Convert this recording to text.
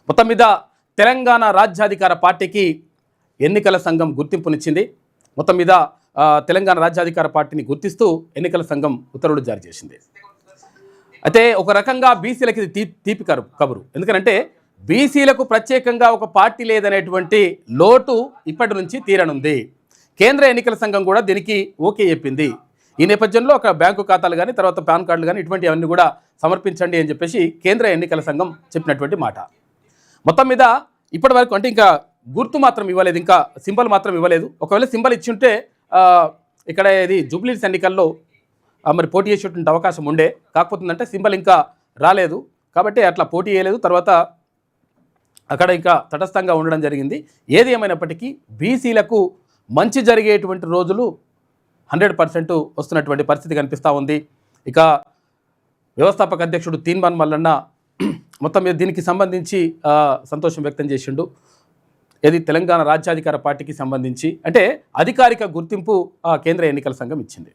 మొత్తం మీద తెలంగాణ రాజ్యాధికార పార్టీకి ఎన్నికల సంఘం గుర్తింపునిచ్చింది. మొత్తం మీద తెలంగాణ రాజ్యాధికార పార్టీని గుర్తిస్తూ ఎన్నికల సంఘం ఉత్తర్వులు జారీ చేసింది. అయితే ఒక రకంగా బీసీలకి ఇది తీపి కబురు. ఎందుకంటే బీసీలకు ప్రత్యేకంగా ఒక పార్టీ లేదనేటువంటి లోటు ఇప్పటి నుంచి తీరనుంది. కేంద్ర ఎన్నికల సంఘం కూడా దీనికి ఓకే చెప్పింది. ఈ నేపథ్యంలో ఒక బ్యాంకు ఖాతాలు కానీ తర్వాత పాన్ కార్డులు కానీ ఇటువంటివన్నీ కూడా సమర్పించండి అని చెప్పేసి కేంద్ర ఎన్నికల సంఘం చెప్పినటువంటి మాట. మొత్తం మీద ఇప్పటి వరకు అంటే ఇంకా గుర్తు మాత్రం ఇవ్వలేదు, ఇంకా సింబల్ మాత్రం ఇవ్వలేదు. ఒకవేళ సింబల్ ఇచ్చి ఉంటే ఇక్కడ ఇది జూబ్లీస్ ఎన్నికల్లో మరి పోటీ చేసేటువంటి అవకాశం ఉండే. కాకపోతుందంటే సింబల్ ఇంకా రాలేదు కాబట్టి అట్లా పోటీ చేయలేదు. తర్వాత అక్కడ ఇంకా తటస్థంగా ఉండడం జరిగింది. ఏది ఏమైనప్పటికీ బీసీలకు మంచి జరిగేటువంటి రోజులు 100% వస్తున్నటువంటి పరిస్థితి కనిపిస్తూ ఉంది. ఇక వ్యవస్థాపక అధ్యక్షుడు తీన్మాన్ మల్లన్న మొత్తం మీద దీనికి సంబంధించి సంతోషం వ్యక్తం చేసిండు. ఇది తెలంగాణ రాజ్యాధికార పార్టీకి సంబంధించి అంటే అధికారిక గుర్తింపు కేంద్ర ఎన్నికల సంఘం ఇచ్చింది.